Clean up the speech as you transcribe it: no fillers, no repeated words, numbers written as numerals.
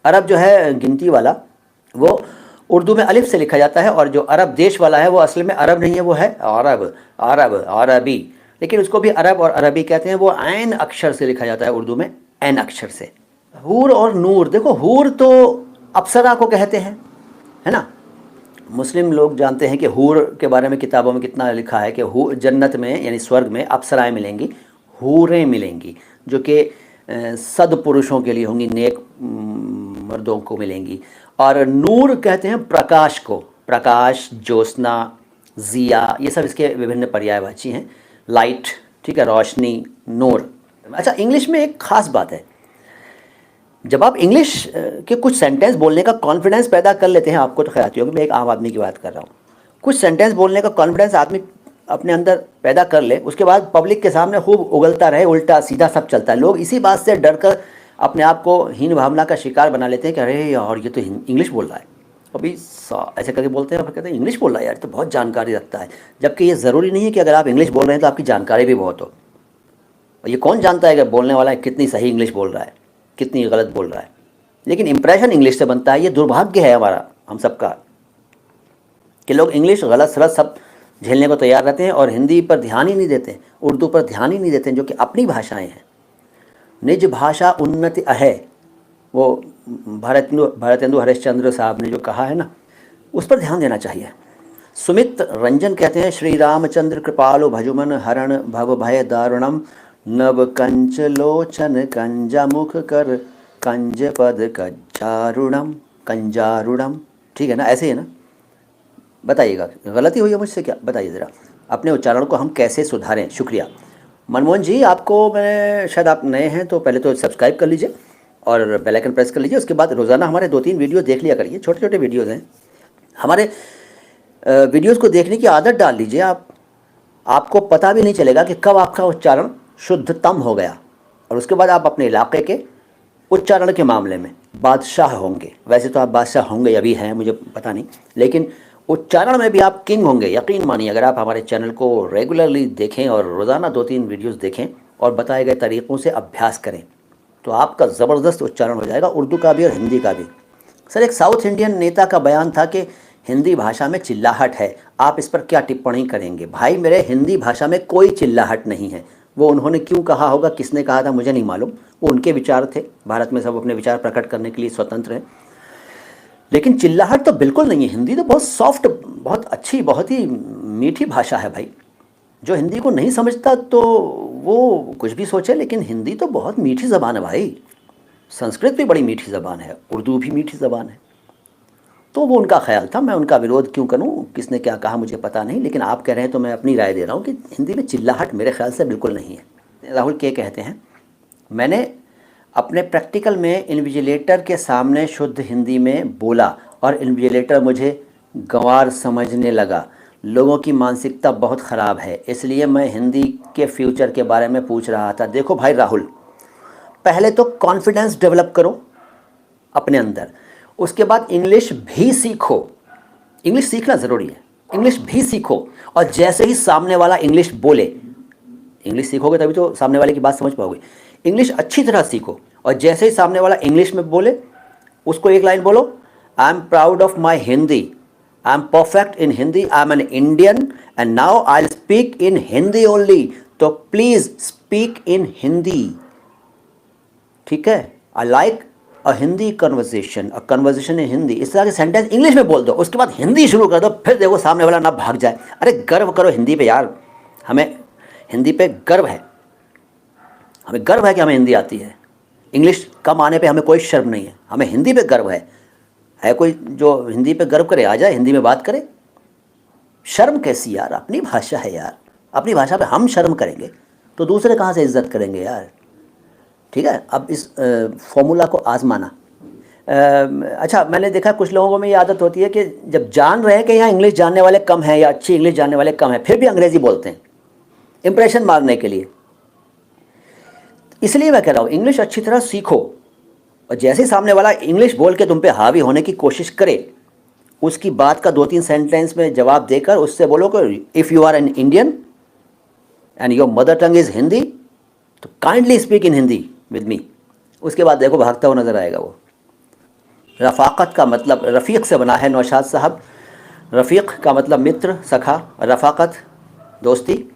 अरब जो है गिनती वाला, वो उर्दू में अलिफ से लिखा जाता है, और जो अरब देश वाला है वो असल में अरब नहीं है, वो है अरब, अरब अरबी। लेकिन उसको भी अरब और अरबी कहते हैं। वो ऐन अक्षर से लिखा जाता है उर्दू में, ऐन अक्षर से। हूर और नूर, देखो हूर तो अप्सरा को कहते हैं, है ना। मुस्लिम लोग जानते हैं कि हूर के बारे में किताबों में कितना लिखा है कि हूर जन्नत में यानी स्वर्ग में अप्सराएं मिलेंगी, हूरें मिलेंगी, जो कि सद्पुरुषों के लिए होंगी, नेक मर्दों को मिलेंगी। और नूर कहते हैं प्रकाश को, प्रकाश, ज्योत्सना, ज़िया, ये सब इसके विभिन्न पर्यायवाची हैं। लाइट, ठीक है, रोशनी, नूर। अच्छा, इंग्लिश में एक ख़ास बात है, जब आप इंग्लिश के कुछ सेंटेंस बोलने का कॉन्फिडेंस पैदा कर लेते हैं, आपको तो खैर आती होगी, मैं एक आम आदमी की बात कर रहा हूँ, कुछ सेंटेंस बोलने का कॉन्फिडेंस आदमी अपने अंदर पैदा कर ले, उसके बाद पब्लिक के सामने खूब उगलता रहे, उल्टा सीधा सब चलता है। लोग इसी बात से डर कर अपने आप को हीन भावना का शिकार बना लेते हैं कि अरे यार ये तो इंग्लिश बोल रहा है, अभी ऐसे करके बोलते हैं, और कहते हैं इंग्लिश बोल रहा है यार, तो बहुत जानकारी रखता है। जबकि ये ज़रूरी नहीं है कि अगर आप इंग्लिश बोल रहे हैं तो आपकी जानकारी भी बहुत हो। ये कौन जानता है कि बोलने वाला कितनी सही इंग्लिश बोल रहा है, कितनी गलत बोल रहा है। लेकिन इंप्रेशन इंग्लिश से बनता है। ये दुर्भाग्य है हमारा, हम सबका, कि लोग इंग्लिश गलत सलत सब झेलने को तैयार रहते हैं और हिंदी पर ध्यान ही नहीं देते, उर्दू पर ध्यान ही नहीं देते, जो कि अपनी भाषाएं हैं। निज भाषा उन्नति अहे, वो भारतेंदु हरिश्चंद्र साहब ने जो कहा है ना, उस पर ध्यान देना चाहिए। सुमित रंजन कहते हैं, श्री रामचंद्र कृपालु भजुमन हरण भव भय दारुणम, नव कंच लोचन कंजा मुख कर कंज पद कंजारुणम, कंजारुणम, ठीक है ना, ऐसे ही है ना। बताइएगा गलती हुई है मुझसे क्या, बताइए ज़रा, अपने उच्चारण को हम कैसे सुधारें। शुक्रिया मनमोहन जी, आपको मैं, शायद आप नए हैं तो पहले तो सब्सक्राइब कर लीजिए और बेल आइकन प्रेस कर लीजिए। उसके बाद रोज़ाना हमारे 2-3 वीडियो देख लिया करिए, छोटे छोटे वीडियोज़ हैं हमारे। वीडियोज़ को देखने की आदत डाल लीजिए आप, आपको पता भी नहीं चलेगा कि कब आपका उच्चारण शुद्धतम हो गया, और उसके बाद आप अपने इलाके के उच्चारण के मामले में बादशाह होंगे। वैसे तो आप बादशाह होंगे, अभी हैं मुझे पता नहीं, लेकिन उच्चारण में भी आप किंग होंगे, यकीन मानिए। अगर आप हमारे चैनल को रेगुलरली देखें और रोज़ाना 2-3 वीडियोस देखें और बताए गए तरीक़ों से अभ्यास करें, तो आपका ज़बरदस्त उच्चारण हो जाएगा, उर्दू का भी और हिंदी का भी। सर, एक साउथ इंडियन नेता का बयान था कि हिंदी भाषा में चिल्लाहट है, आप इस पर क्या टिप्पणी करेंगे? भाई मेरे, हिंदी भाषा में कोई चिल्लाहट नहीं है। वो उन्होंने क्यों कहा होगा, किसने कहा था, मुझे नहीं मालूम, वो उनके विचार थे। भारत में सब अपने विचार प्रकट करने के लिए स्वतंत्र हैं, लेकिन चिल्लाहट तो बिल्कुल नहीं है। हिंदी तो बहुत सॉफ्ट, बहुत अच्छी, बहुत ही मीठी भाषा है भाई। जो हिंदी को नहीं समझता तो वो कुछ भी सोचे, लेकिन हिंदी तो बहुत मीठी ज़बान है भाई। संस्कृत भी बड़ी मीठी ज़बान है, उर्दू भी मीठी ज़बान है। तो वो उनका ख्याल था, मैं उनका विरोध क्यों करूं, किसने क्या कहा मुझे पता नहीं, लेकिन आप कह रहे हैं तो मैं अपनी राय दे रहा हूं कि हिंदी में चिल्लाहट मेरे ख्याल से बिल्कुल नहीं है। राहुल के कहते हैं, मैंने अपने प्रैक्टिकल में इन्विजिलेटर के सामने शुद्ध हिंदी में बोला और इन्विजिलेटर मुझे गंवार समझने लगा। लोगों की मानसिकता बहुत ख़राब है, इसलिए मैं हिंदी के फ्यूचर के बारे में पूछ रहा था। देखो भाई राहुल, पहले तो कॉन्फिडेंस डेवलप करो अपने अंदर, उसके बाद इंग्लिश भी सीखो। इंग्लिश सीखना ज़रूरी है, इंग्लिश भी सीखो, और जैसे ही सामने वाला इंग्लिश बोले, इंग्लिश सीखोगे तभी तो सामने वाले की बात समझ पाओगे। इंग्लिश अच्छी तरह सीखो, और जैसे ही सामने वाला इंग्लिश में बोले, उसको एक लाइन बोलो, I am proud of my Hindi, I am perfect in Hindi, I am N Indian and now I speak in Hindi only, तो प्लीज़ स्पीक इन हिंदी, ठीक है। I like a Hindi conversation, a conversation in Hindi. इस तरह के सेंटेंस इंग्लिश में बोल दो, उसके बाद हिंदी शुरू कर दो, फिर देखो सामने वाला ना भाग जाए। अरे गर्व करो हिंदी पे यार, हमें हिंदी पे गर्व है, हमें गर्व है कि हमें हिंदी आती है। इंग्लिश कम आने पे हमें कोई शर्म नहीं है, हमें हिंदी पे गर्व है कोई जो हिंदी पे गर्व करे, आ जाए हिंदी में बात करे। शर्म कैसी यार, अपनी भाषा है यार, अपनी भाषा पे हम शर्म करेंगे तो दूसरे कहाँ से इज्जत करेंगे यार, ठीक है। अब इस फॉर्मूला को आजमाना। अच्छा, मैंने देखा कुछ लोगों को में ये आदत होती है कि जब जान रहे हैं कि यहाँ इंग्लिश जानने वाले कम हैं या अच्छी इंग्लिश जानने वाले कम हैं, फिर भी अंग्रेज़ी बोलते हैं इंप्रेशन मारने के लिए। इसलिए मैं कह रहा हूँ इंग्लिश अच्छी तरह सीखो, और जैसे ही सामने वाला इंग्लिश बोल के तुम पे हावी होने की कोशिश करे, उसकी बात का 2-3 सेंटेंस में जवाब देकर उससे बोलो कि if you are an Indian and your mother tongue is Hindi, तो kindly speak in Hindi with me. उसके बाद देखो भागता हुआ नजर आएगा वो। रफ़ाक़त का मतलब रफ़ीक से बना है नौशाद साहब। रफ़ीक का मतलब मित्र, सखा, रफ़ाक़त दोस्ती।